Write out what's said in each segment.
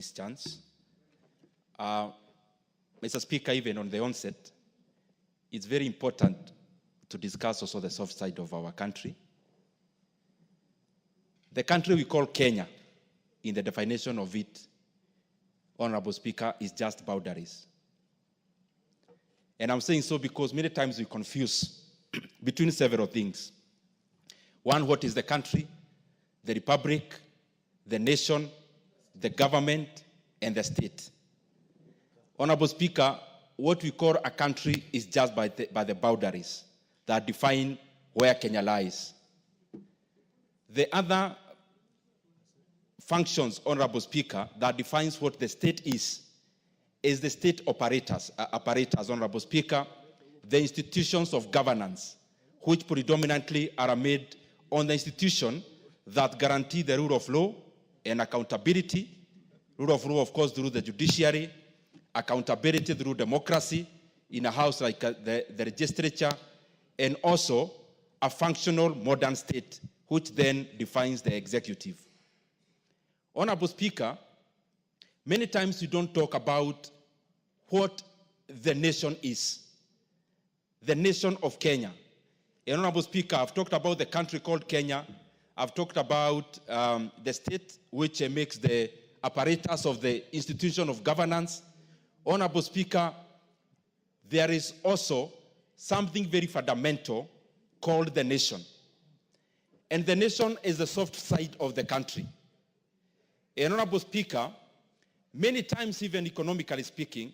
this chance. Mr. Speaker, even on the onset, it's very important to discuss also the soft side of our country. The country we call Kenya, in the definition of it, Honorable Speaker, is just boundaries. And I'm saying so because many times we confuse between several things. One, what is the country, the republic, the nation, the government, and the state. Honorable Speaker, what we call a country is just by the boundaries that define where Kenya lies. The other functions, Honorable Speaker, that defines what the state is the state apparatus, Honorable Speaker, the institutions of governance, which predominantly are made on the institution that guarantee the rule of law and accountability, rule of law, of course, through the judiciary, accountability through democracy in a house like the legislature, and also a functional modern state, which then defines the executive. Honorable Speaker, many times we don't talk about what the nation is, the nation of Kenya. And Honorable Speaker, I've talked about the country called Kenya. I've talked about the state, which makes the apparatus of the institution of governance. Honorable Speaker, there is also something very fundamental called the nation. And the nation is the soft side of the country. And Honorable Speaker, many times, even economically speaking,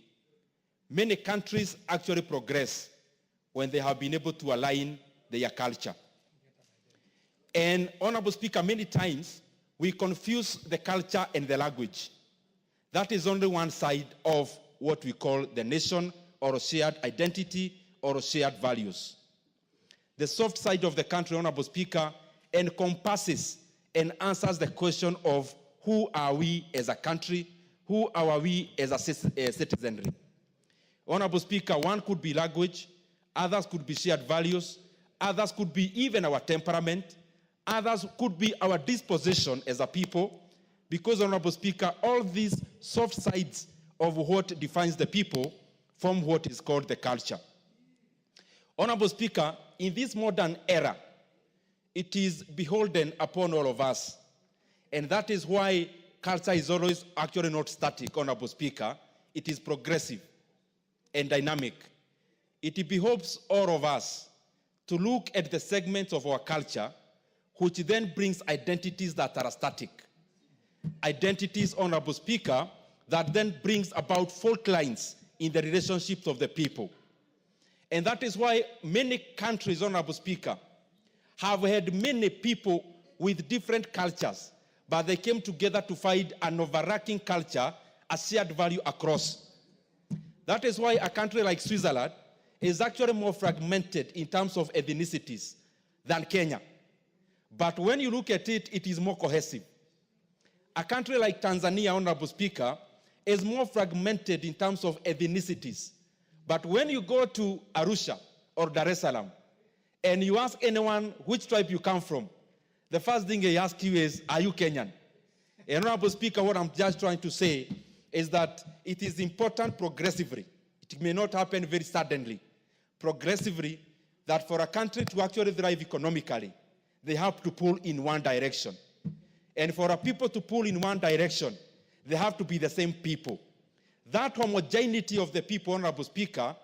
many countries actually progress when they have been able to align their culture. And Honorable Speaker, many times we confuse the culture and the language. That is only one side of what we call the nation, or shared identity, or shared values. The soft side of the country, Honorable Speaker, encompasses and answers the question of who are we as a country, who are we as a citizenry. Honorable Speaker, one could be language, others could be shared values, others could be even our temperament, others could be our disposition as a people, because, Honorable Speaker, all these soft sides of what defines the people form what is called the culture. Honorable Speaker, in this modern era, it is beholden upon all of us. And that is why culture is always actually not static, Honorable Speaker. It is progressive and dynamic. It behoves all of us to look at the segments of our culture, which then brings identities that are static. Identities, Honorable Speaker, that then brings about fault lines in the relationships of the people. And that is why many countries, Honorable Speaker, have had many people with different cultures, but they came together to find an overarching culture, a shared value across. That is why a country like Switzerland is actually more fragmented in terms of ethnicities than Kenya. But when you look at it, it is more cohesive. A country like Tanzania, Honorable Speaker, is more fragmented in terms of ethnicities. But when you go to Arusha or Dar es Salaam, and you ask anyone which tribe you come from, the first thing they ask you is, are you Kenyan? And Honorable Speaker, what I'm just trying to say is that it is important progressively. It may not happen very suddenly. Progressively, that for a country to actually thrive economically, they have to pull in one direction. And for a people to pull in one direction, they have to be the same people. That homogeneity of the people, Honorable Speaker,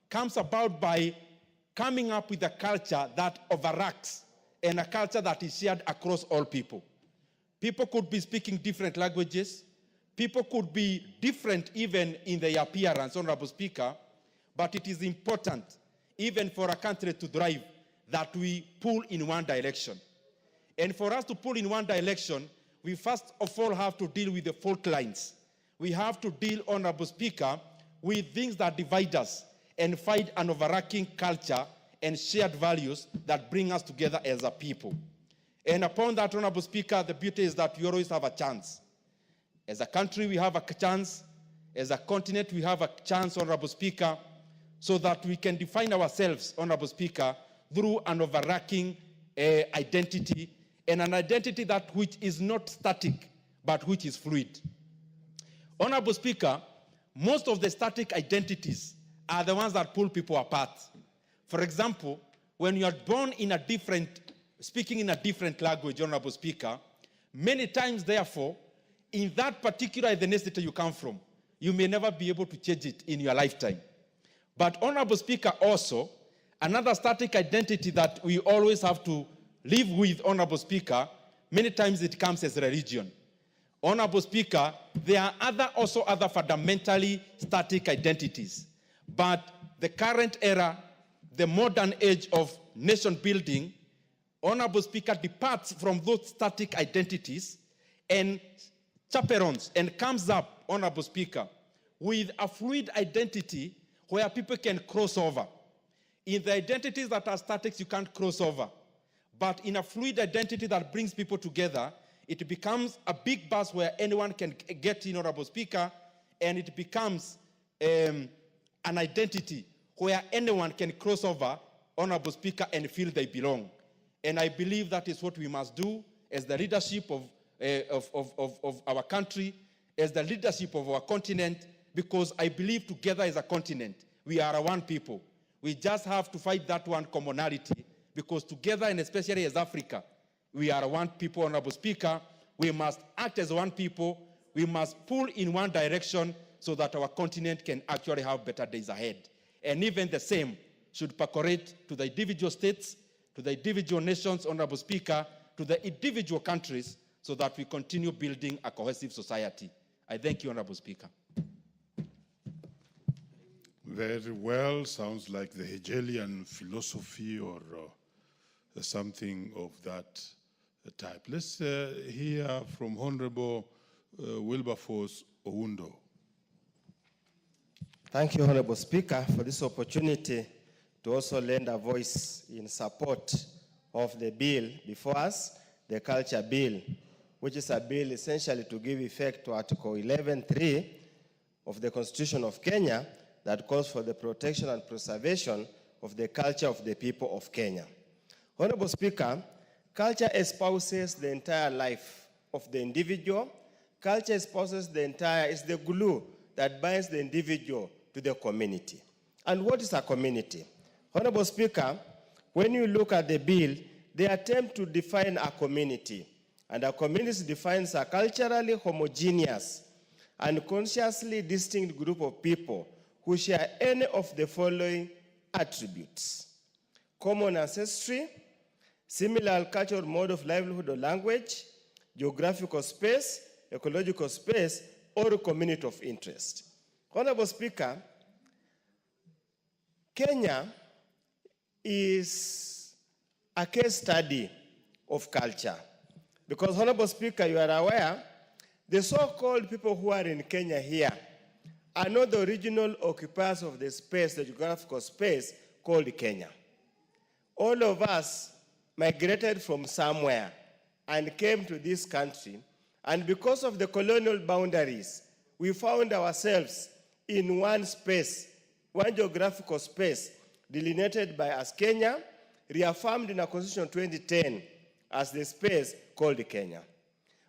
comes about by coming up with a culture that overacts and a culture that is shared across all people. People could be speaking different languages. People could be different even in their appearance, Honorable Speaker, but it is important, even for a country to thrive, that we pull in one direction. And for us to pull in one direction, we first of all have to deal with the fault lines. We have to deal, Honorable Speaker, with things that divide us and find an overarching culture and shared values that bring us together as a people. And upon that, Honorable Speaker, the beauty is that we always have a chance. As a country, we have a chance. As a continent, we have a chance, Honorable Speaker, so that we can define ourselves, Honorable Speaker, through an overarching identity, and an identity that which is not static, but which is fluid. Honorable Speaker, most of the static identities are the ones that pull people apart. For example, when you are born in a different, speaking in a different language, Honorable Speaker, many times, therefore, in that particular ethnicity you come from, you may never be able to change it in your lifetime. But, Honorable Speaker, also, another static identity that we always have to live with, Honorable Speaker, many times it comes as religion. Honorable Speaker, there are also other fundamentally static identities. But the current era, the modern age of nation building, Honorable Speaker, departs from those static identities and chaperones and comes up, Honorable Speaker, with a fluid identity where people can cross over. In the identities that are static, you can't cross over. But in a fluid identity that brings people together, it becomes a big bus where anyone can get in, Honorable Speaker, and it becomes an identity where anyone can cross over, Honorable Speaker, and feel they belong. And I believe that is what we must do as the leadership of our country, as the leadership of our continent, because I believe together as a continent, we are a one people. We just have to fight that one commonality, because together, and especially as Africa, we are one people, Honorable Speaker. We must act as one people. We must pull in one direction so that our continent can actually have better days ahead. And even the same should percolate to the individual states, to the individual nations, Honorable Speaker, to the individual countries, so that we continue building a cohesive society. I thank you, Honorable Speaker. Very well. Sounds like the Hegelian philosophy or something of that type. Let's hear from Honorable Wilberforce Oundo. Thank you, Honorable Speaker, for this opportunity to also lend a voice in support of the bill before us, the Culture Bill, which is a bill essentially to give effect to Article 11.3 of the Constitution of Kenya that calls for the protection and preservation of the culture of the people of Kenya. Honorable Speaker, culture espouses the entire life of the individual. Culture espouses is the glue that binds the individual to the community. And what is a community? Honorable Speaker, when you look at the bill, they attempt to define a community. And a community defines a culturally homogeneous and consciously distinct group of people who share any of the following attributes: common ancestry, similar cultural mode of livelihood or language, geographical space, ecological space, or community of interest. Honorable Speaker, Kenya is a case study of culture. Because, Honorable Speaker, you are aware, the so-called people who are in Kenya here are not the original occupiers of the space, the geographical space called Kenya. All of us migrated from somewhere and came to this country, and because of the colonial boundaries, we found ourselves in one space, one geographical space, delineated by us Kenya, reaffirmed in our Constitution 2010 as the space called Kenya.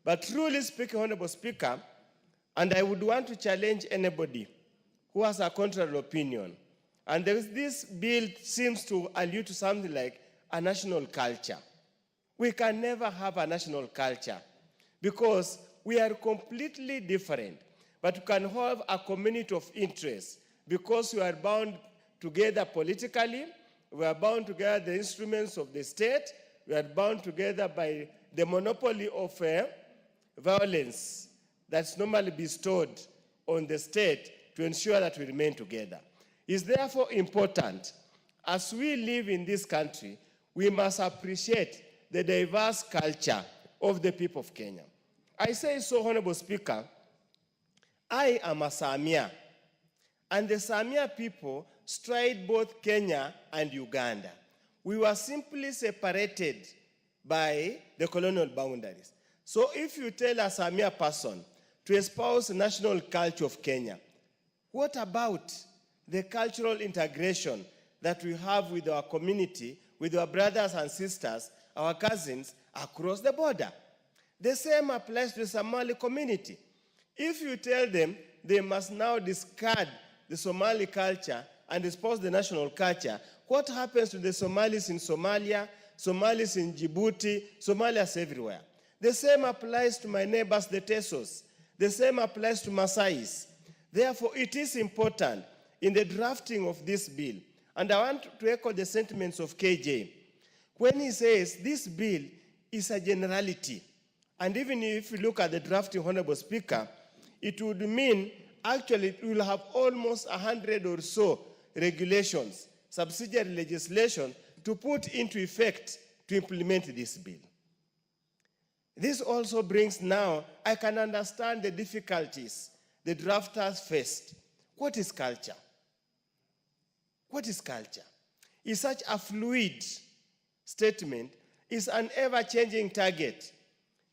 But truly speaking, Honorable Speaker, and I would want to challenge anybody who has a contrary opinion, and this bill seems to allude to something like a national culture. We can never have a national culture because we are completely different, but we can have a community of interest because we are bound together politically, we are bound together the instruments of the state, we are bound together by the monopoly of violence that's normally bestowed on the state to ensure that we remain together. It's therefore important, as we live in this country, we must appreciate the diverse culture of the people of Kenya. I say so, Honorable Speaker, I am a Samia, and the Samia people stride both Kenya and Uganda. We were simply separated by the colonial boundaries. So if you tell a Samia person to espouse the national culture of Kenya, what about the cultural integration that we have with our community, with our brothers and sisters, our cousins across the border? The same applies to the Somali community. If you tell them they must now discard the Somali culture and espouse the national culture, what happens to the Somalis in Somalia, Somalis in Djibouti, Somalians everywhere? The same applies to my neighbors, the Tesos. The same applies to Masais. Therefore, it is important in the drafting of this bill, and I want to echo the sentiments of KJ, when he says this bill is a generality. And even if you look at the drafting, Honorable Speaker, it would mean actually it will have almost 100 or so regulations, subsidiary legislation, to put into effect to implement this bill. This also brings now, I can understand the difficulties the drafters faced. What is culture? What is culture? Is such a fluid statement, is an ever-changing target.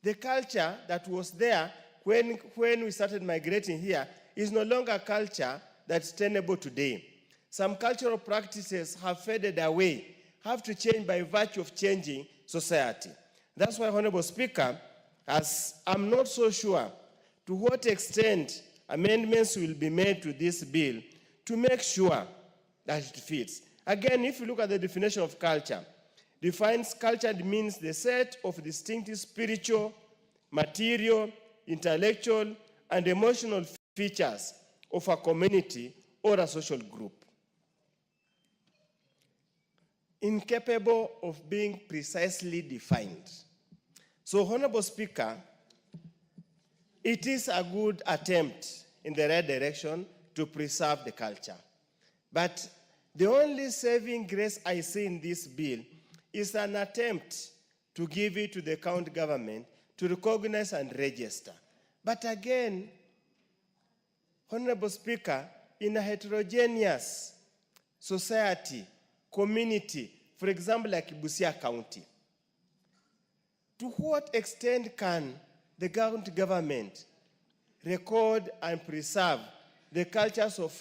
The culture that was there when we started migrating here is no longer a culture that's tenable today. Some cultural practices have faded away, have to change by virtue of changing society. That's why, Honorable Speaker, as I'm not so sure to what extent amendments will be made to this bill to make sure that it fits. Again, if you look at the definition of culture, defines culture means the set of distinctive spiritual, material, intellectual, and emotional features of a community or a social group. Incapable of being precisely defined. So, Honorable Speaker, it is a good attempt in the right direction to preserve the culture. But the only saving grace I see in this bill is an attempt to give it to the county government to recognize and register. But again, Honorable Speaker, in a heterogeneous society, community, for example, like Busia County, to what extent can the county government record and preserve the cultures of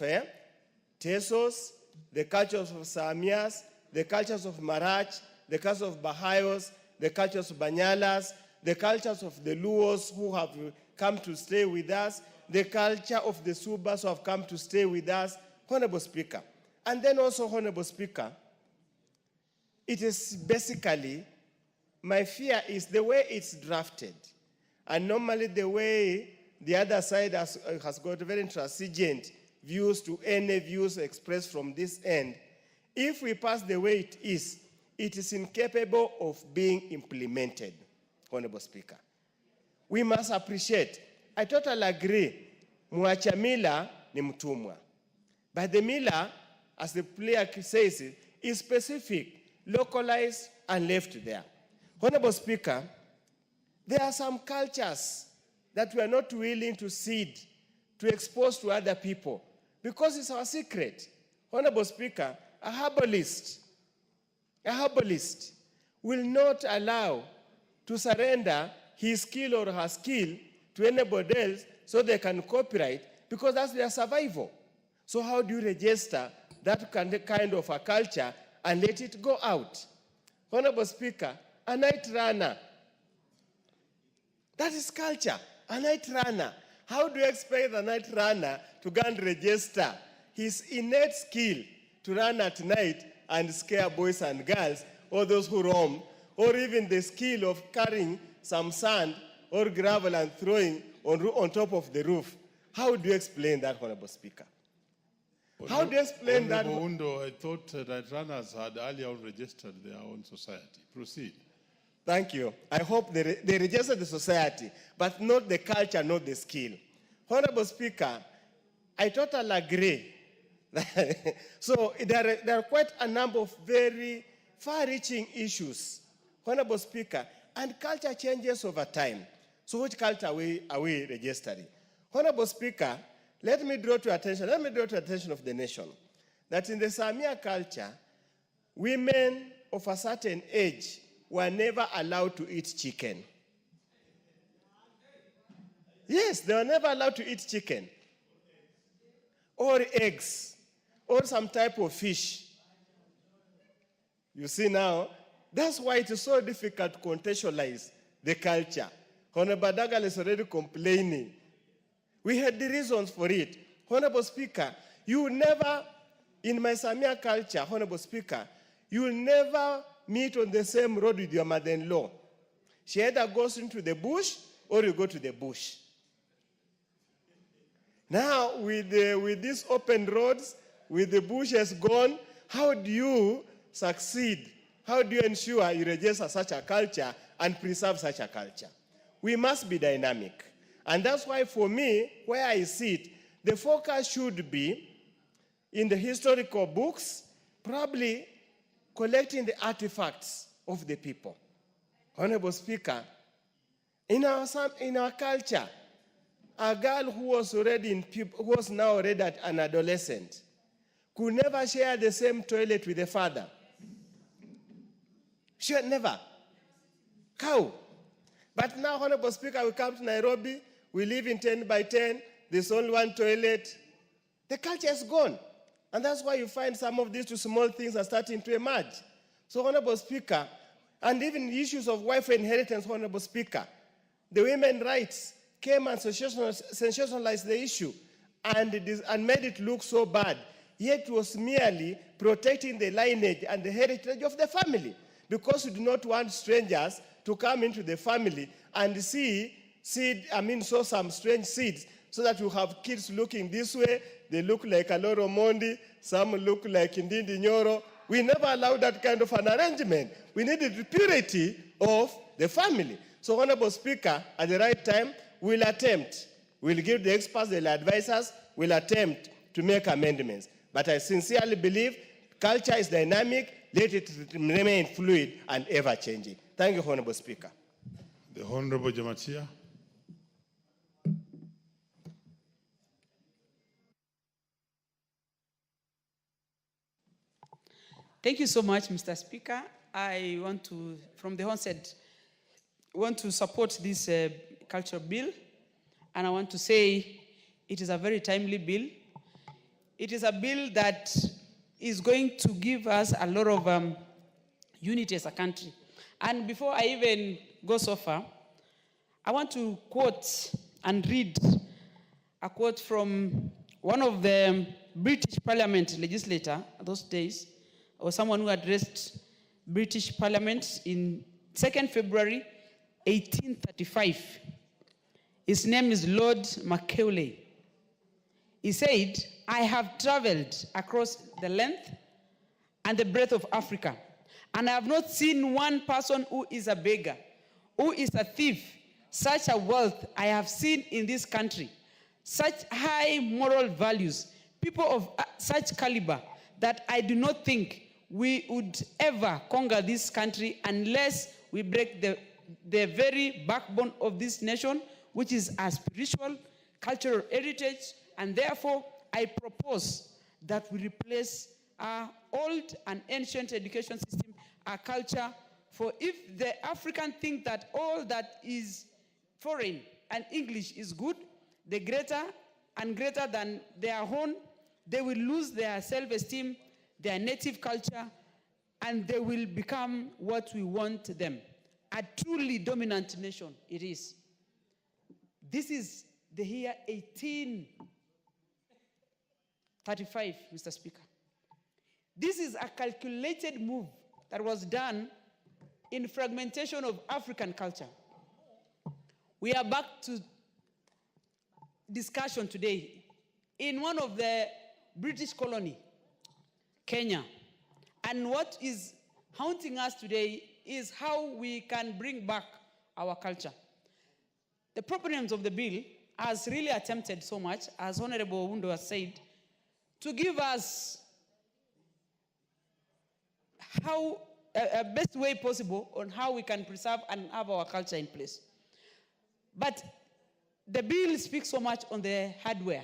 Tesos, the cultures of Samias, the cultures of Marach, the cultures of Bahayos, the cultures of Banyalas, the cultures of the Luos who have come to stay with us, the culture of the Subas who have come to stay with us, Honorable Speaker. And then also, Honorable Speaker, it is basically, my fear is the way it's drafted. And normally the way the other side has got very intransigent views to any views expressed from this end. If we pass the way it is incapable of being implemented, Honorable Speaker. We must appreciate, I totally agree, mwacha mila ni mtumwa. But the mila, as the player says it, is specific, localized, and left there. Honorable Speaker, there are some cultures that we are not willing to cede, to expose to other people, because it's our secret. Honorable Speaker, a herbalist will not allow to surrender his skill or her skill to anybody else so they can copyright, because that's their survival. So how do you register that kind of a culture and let it go out? Honorable Speaker, a night runner, that is culture, a night runner. How do you expect a night runner to go and register his innate skill to run at night and scare boys and girls, or those who roam, or even the skill of carrying some sand or gravel and throwing on top of the roof? How do you explain that, Honorable Speaker? How do you explain that? Undo, I thought that runners had earlier registered their own society. Proceed. Thank you. I hope they registered the society, but not the culture, not the skill. Honorable Speaker, I totally agree. So there are quite a number of very far-reaching issues, Honorable Speaker, and culture changes over time. So which culture are we registering? Honorable Speaker, let me draw to attention of the nation that in the Samia culture, women of a certain age were never allowed to eat chicken. Yes, they were never allowed to eat chicken or eggs or some type of fish. You see now, that's why it is so difficult to contextualize the culture. Honorable Dagal is already complaining We had the reasons for it. Honorable Speaker, you never, in my Samia culture, Honorable Speaker, you will never meet on the same road with your mother-in-law. She either goes into the bush or you go to the bush. Now, with these open roads, with the bushes gone, how do you succeed? How do you ensure you register such a culture and preserve such a culture? We must be dynamic. And that's why, for me, where I sit, the focus should be in the historical books, probably collecting the artifacts of the people. Honorable Speaker, in our culture, a girl who was now already an adolescent could never share the same toilet with the father. She had never. How? But now, Honorable Speaker, we come to Nairobi, we live in 10 by 10, there's only one toilet. The culture is gone. And that's why you find some of these two small things are starting to emerge. So, Honorable Speaker, and even issues of wife inheritance, Honorable Speaker, the women's rights came and sensationalized the issue and made it look so bad. Yet it was merely protecting the lineage and the heritage of the family, because we do not want strangers to come into the family and sow some strange seeds, so that you have kids looking this way, they look like Aloro Mondi, some look like Ndindi Nyoro. We never allowed that kind of an arrangement. We needed the purity of the family. So, Honorable Speaker, at the right time, we'll give the experts, the advisors, we'll attempt to make amendments. But I sincerely believe culture is dynamic, let it remain fluid and ever-changing. Thank you, Honorable Speaker. The Honorable Jamatia. Thank you so much, Mr. Speaker. I want to, from the onset, support this culture bill. And I want to say it is a very timely bill. It is a bill that is going to give us a lot of unity as a country. And before I even go so far, I want to quote and read a quote from one of the British Parliament legislator those days, or someone who addressed British Parliament in 2nd February 1835. His name is Lord Macaulay. He said, "I have traveled across the length and the breadth of Africa, and I have not seen one person who is a beggar, who is a thief. Such a wealth I have seen in this country, such high moral values, people of such caliber, that I do not think we would ever conquer this country unless we break the very backbone of this nation, which is our spiritual, cultural heritage. And therefore, I propose that we replace our old and ancient education system, our culture. For if the African think that all that is foreign and English is good, the greater and greater than their own, they will lose their self-esteem, their native culture, and they will become what we want them. A truly dominant nation it is. This is the year 1835, Mr. Speaker. This is a calculated move that was done in fragmentation of African culture. We are back to discussion today in one of the British colony, Kenya. And what is haunting us today is how we can bring back our culture. The proponents of the bill has really attempted so much, as Honorable Wundo has said, to give us how a best way possible on how we can preserve and have our culture in place. But the bill speaks so much on the hardware.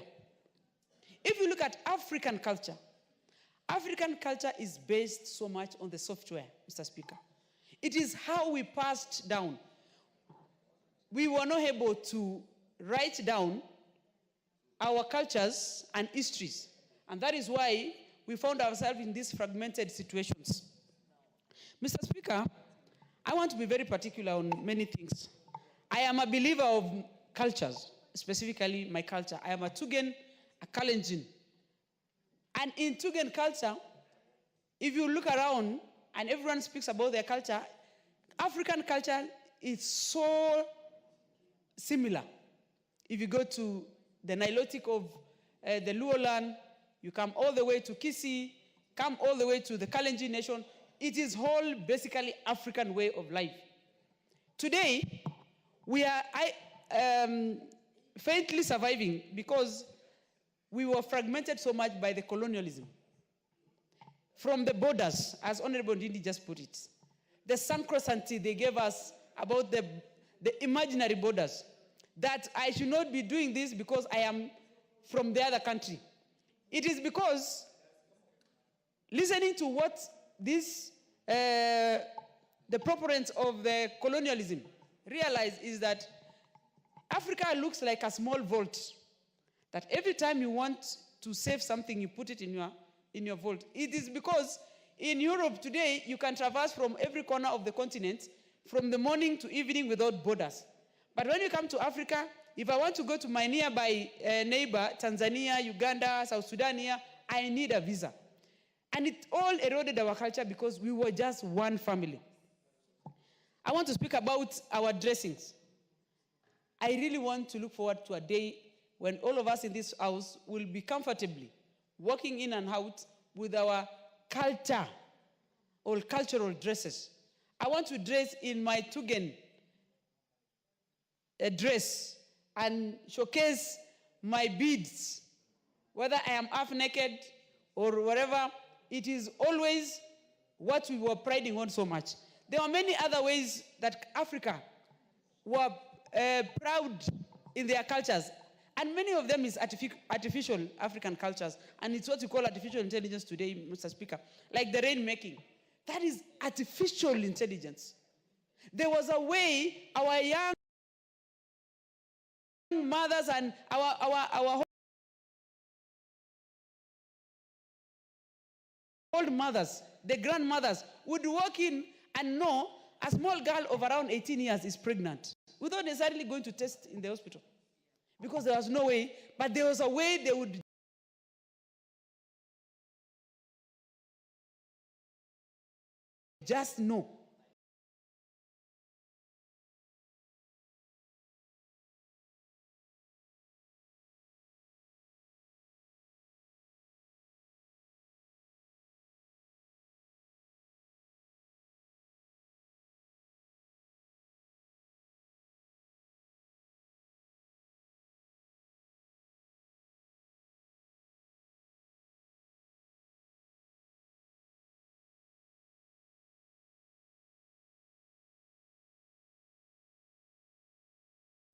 If you look at African culture is based so much on the software, Mr. Speaker. It is how we passed down. We were not able to write down our cultures and histories. And that is why we found ourselves in these fragmented situations. Mr. Speaker, I want to be very particular on many things. I am a believer of cultures. specifically my culture. I am a Tugen, a Kalenjin. And in Tugen culture, if you look around and everyone speaks about their culture, African culture is so similar. If you go to the Nilotic of the Luo land, you come all the way to Kisii, come all the way to the Kalenjin nation, it is whole basically African way of life. Today, we are faintly surviving because we were fragmented so much by the colonialism. From the borders, as Honorable Ndindi just put it, the sacrosanctity they gave us about the imaginary borders, that I should not be doing this because I am from the other country. It is because listening to what this, the proponents of the colonialism realize is that Africa looks like a small vault, that every time you want to save something, you put it in your vault. It is because in Europe today, you can traverse from every corner of the continent from the morning to evening without borders. But when you come to Africa, if I want to go to my nearby neighbor, Tanzania, Uganda, South Sudan here, I need a visa. And it all eroded our culture because we were just one family. I want to speak about our dressings. I really want to look forward to a day when all of us in this house will be comfortably walking in and out with our culture or cultural dresses. I want to dress in my Tugen dress and showcase my beads, whether I am half naked or whatever. It is always what we were priding on so much. There are many other ways that Africa were proud in their cultures, and many of them is artificial African cultures, and it's what we call artificial intelligence today, Mr. Speaker, like the rainmaking. That is artificial intelligence. There was a way our young mothers and our old mothers, the grandmothers, would walk in and know a small girl of around 18 years is pregnant without necessarily going to test in the hospital. Because there was no way, but there was a way they would just know.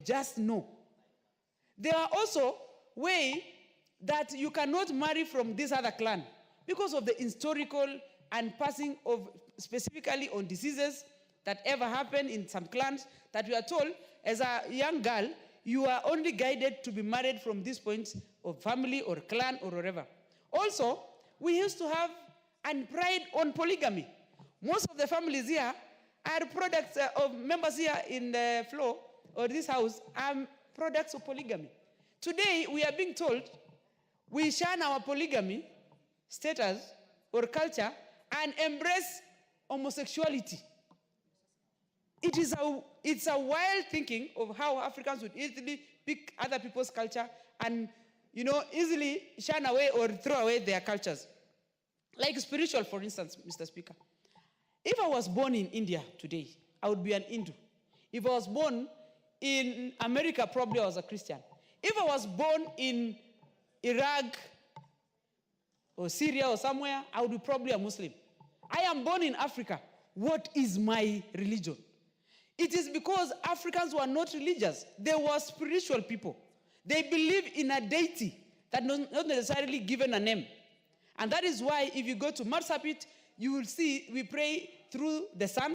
Just know. There are also ways that you cannot marry from this other clan because of the historical and passing of specifically on diseases that ever happened in some clans, that we are told as a young girl, you are only guided to be married from this point of family or clan or whatever. Also, we used to have and pride on polygamy. Most of the families here are products of members here in the floor or this house are products of polygamy. Today, we are being told we shun our polygamy status or culture and embrace homosexuality. It's a wild thinking of how Africans would easily pick other people's culture and, easily shun away or throw away their cultures. Like spiritual, for instance, Mr. Speaker. If I was born in India today, I would be an Hindu. If I was born in America, probably I was a Christian. If I was born in Iraq or Syria or somewhere, I would be probably a Muslim. I am born in Africa. What is my religion? It is because Africans were not religious. They were spiritual people. They believe in a deity that not necessarily given a name. And that is why if you go to Marsabit, you will see we pray through the sun.